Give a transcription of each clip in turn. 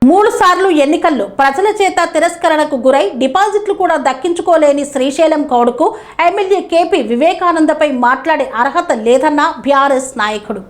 3 సార్లు ఎన్నికల్లో ప్రజల చేత తిరస్కరణకు గురై డిపాజిట్లు కూడా దక్కించుకోలేని శ్రీశైలం గౌడ్కు ఎమ్మెల్యే కేపీ వివేకానందపై మాట్లాడే అర్హత లేదన్న బీఆర్ఎస్ నాయకుడు.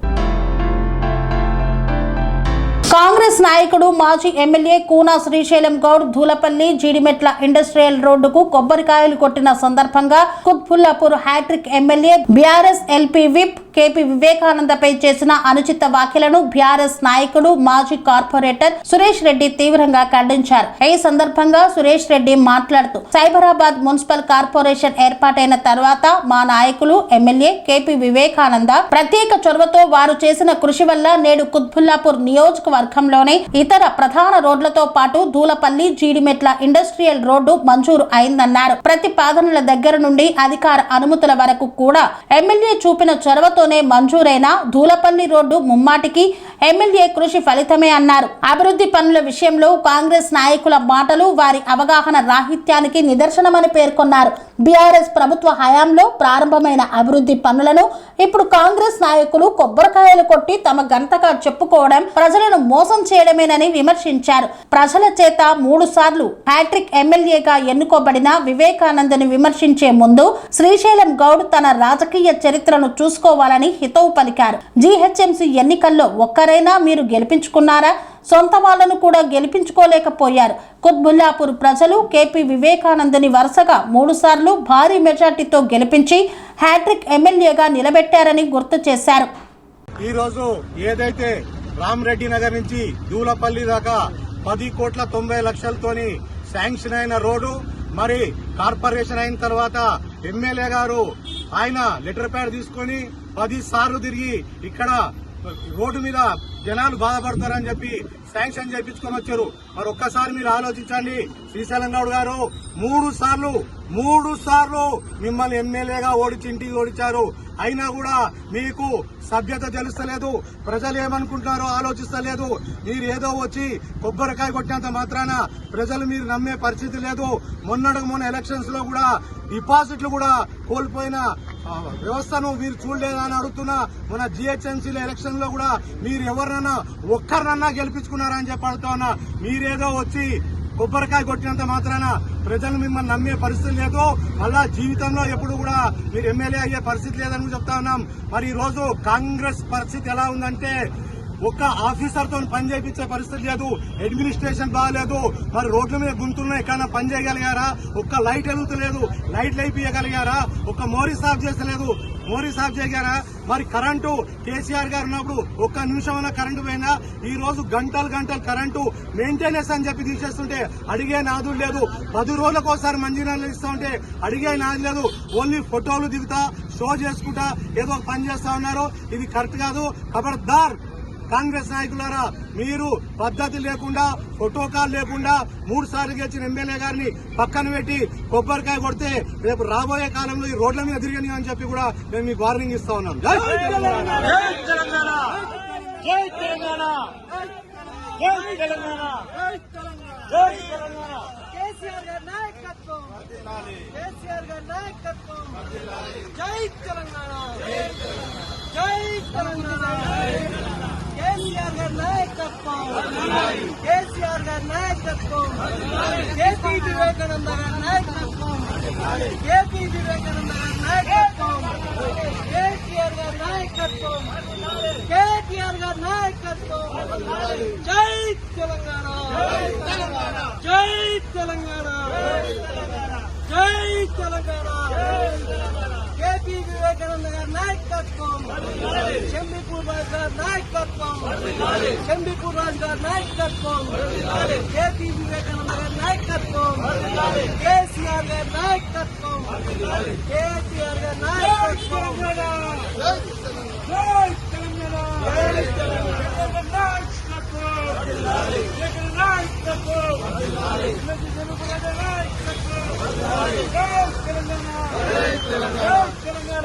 కాంగ్రెస్ నాయకుడు మాజీ ఎమ్మెల్యే కూనా శ్రీశైలం గౌడ్ ధూలపల్లి జీడిమెట్ల ఇండస్ట్రియల్ రోడ్డుకు కొబ్బరికాయలు కొట్టిన సందర్భంగా Quthbullapur hat trick MLA BRS LP whip KP వివేకానందపై చేసిన అనుచిత వ్యాఖ్యలను బీఆర్ఎస్ నాయకుడు మాజీ కార్పొరేటర్ సురేష్ రెడ్డి తీవ్రంగా ఖండించారు. ఈ సందర్భంగా సురేష్ రెడ్డి మాట్లాడుతూ సైబరాబాద్ మున్సిపల్ కార్పొరేషన్ ఏర్పాటైన తర్వాత మా నాయకులు ఎమ్మెల్యే కేపీ వివేకానంద ప్రత్యేక చొరవతో వారు చేసిన కృషి వల్ల నేడు కుత్బుల్లాపూర్ నియోజకవర్గంలోని ఇతర ప్రధాన రోడ్లతో పాటు ధూలపల్లి జీడిమెట్ల ఇండస్ట్రియల్ రోడ్డు మంజూరు అయిందన్నారు. ప్రతిపాదనల దగ్గర నుండి అధికార అనుమతుల వరకు కూడా ఎమ్మెల్యే చూపిన చొరవతో మంజూరైన ధూలపల్లి రోడ్డు ముమ్మాటికి ఎమ్మెల్యే కృషి ఫలితమే అన్నారు. అభివృద్ధి పనుల విషయంలో కాంగ్రెస్ నాయకుల మాటలు వారి అవగాహన రాహిత్యానికి నిదర్శనమని పేర్కొన్నారు. బీఆర్ఎస్ ప్రభుత్వ హయాంలో ప్రారంభమైన అభివృద్ధి పనులను ఇప్పుడు కాంగ్రెస్ నాయకులు కొబ్బరికాయలు కొట్టి తమ గంతగా చెప్పుకోవడం ప్రజలను మోసం చేయడమేనని విమర్శించారు. ప్రజల చేత 3 సార్లు హ్యాట్రిక్ ఎమ్మెల్యేగా ఎన్నుకోబడిన వివేకానందని విమర్శించే ముందు శ్రీశైలం గౌడ్ తన రాజకీయ చరిత్రను చూసుకోవాలని హితవు పలికారు. జీహెచ్ఎంసీ ఎన్నికల్లో ఒక్కరైనా మీరు గెలిపించుకున్నారా? సొంత వాళ్లను కూడా గెలిపించుకోలేకపోయారు. కుత్బుల్లాపూర్ ప్రజలు కేపీ వివేకానందని వరుసగా 3 సార్లు భారీ మెజార్టీతో గెలిపించి హ్యాట్రిక్ ఎమ్మెల్యేగా నిలబెట్టారని గుర్తు చేశారు. ఈ రోజు ఏదైతే రామరెడ్డి నగర్ నుంచి దూలపల్లి దాకా 10,90,00,000తోని శాంక్షన్ అయిన రోడ్డు, మరి కార్పొరేషన్ అయిన తర్వాత ఎమ్మెల్యే గారు ఆయన లెటర్ ప్యాడ్ తీసుకుని 10 సార్లు తిరిగి ఇక్కడ రోడ్డు మీద జనాలు బాధపడతారని చెప్పి శాంక్షన్ చేయించుకొని వచ్చారు. మరి ఒక్కసారి మీరు ఆలోచించండి. శ్రీశైలం గౌడ్ గారు 3 సార్లు మిమ్మల్ని ఎమ్మెల్యేగా ఓడించి ఇంటికి ఓడించారు. అయినా కూడా మీకు సభ్యత తెలుస్తలేదు. ప్రజలు ఏమనుకుంటున్నారో ఆలోచిస్తలేదు. మీరు ఏదో వచ్చి కొబ్బరికాయ కొట్టినంత మాత్రాన ప్రజలు మీరు నమ్మే పరిస్థితి లేదు. మొన్న ఎలక్షన్స్ లో కూడా డిపాజిట్లు కూడా కోల్పోయిన వ్యవస్థను మీరు చూడలేదని అడుగుతున్నా. మన జీహెచ్ఎంసీల ఎలక్షన్ లో కూడా మీరు ఎవరినన్నా ఒక్కరినన్నా గెలిపించుకున్నారా అని చెప్పి అడుగుతున్నా. మీరేదో వచ్చి కొబ్బరికాయ కొట్టినంత మాత్రాన ప్రజలు మిమ్మల్ని నమ్మే పరిస్థితి లేదు. మళ్ళా జీవితంలో ఎప్పుడు కూడా మీరు ఎమ్మెల్యే అయ్యే పరిస్థితి లేదని చెప్తా ఉన్నాం. మరి ఈ రోజు కాంగ్రెస్ పరిస్థితి ఎలా ఉందంటే ఒక్క ఆఫీసర్ తో పని చేయించే పరిస్థితి లేదు. అడ్మినిస్ట్రేషన్ బాగాలేదు. మరి రోడ్ల మీద గుంతుల్లో ఎక్కడైనా పని చేయగలిగారా? ఒక్క లైట్ వెలుగుతలేదు. లైట్లు అయిపోయగలిగారా? ఒక్క మోరీ సాఫ్ చేసలేదు. మోరీ సాఫ్ చేయగారా? మరి కరెంటు కేసీఆర్ గారు ఉన్నప్పుడు ఒక్క నిమిషం అన్న కరెంటు పోయినా ఈ రోజు గంటలు కరెంటు మెయింటెనెన్స్ అని చెప్పి తీసేస్తుంటే అడిగే నాదుడు లేదు. 10 రోజులకు ఒకసారి మంజూరు ఇస్తా ఉంటే అడిగే నాది లేదు. ఓన్లీ ఫోటోలు దిగుతా షో చేసుకుంటా ఏదో పని చేస్తా ఉన్నారు. ఇది కరెక్ట్ కాదు. ఖబర్దార్ కాంగ్రెస్ నాయకులారా, మీరు పద్ధతి లేకుండా ప్రోటోకాల్ లేకుండా 3 సార్లు గెలిచిన ఎమ్మెల్యే గారిని పక్కన పెట్టి కొబ్బరికాయ కొడితే రేపు రాబోయే కాలంలో ఈ రోడ్ల మీద తిరగని అని చెప్పి కూడా మేము మీకు వార్నింగ్ ఇస్తా ఉన్నాం. జై తెలంగాణ, జై తెలంగాణ, జై తెలంగాణ, జై తెలంగాణ, జై తెలంగాణ. కేసీఆర్ గారి నాయకత్వం, కేసీఆర్ గారి నాయకత్వం, జై తెలంగాణ, జై తెలంగాణ. కేసీఆర్ గారి నాయకత్వం, కేసీఆర్ గారి నాయకత్వం, కేపీ వివేకానంద గారి నాయకత్వం, కేపీ వివేకానంద గారి నాయకత్వం, కేసీఆర్ గారి నాయకత్వం, కేటీఆర్ గారి నాయకత్వం. జై తెలంగాణ, జై తెలంగాణ, జై తెలంగాణ. కేపీ వివేకానంద గారి నాయకత్వం, షంబీపూర్ రాజు గారి నాయకత్వం, షంబీపూర్ రాజు గారి నాయకత్వం, కేపీ వివేకానంద గారి నాయకత్వం, కేసీఆర్ గారి నాయకత్వం, కేటీఆర్ గారి నాయకత్వం. జై తెలంగాణ, జై తెలంగాణ.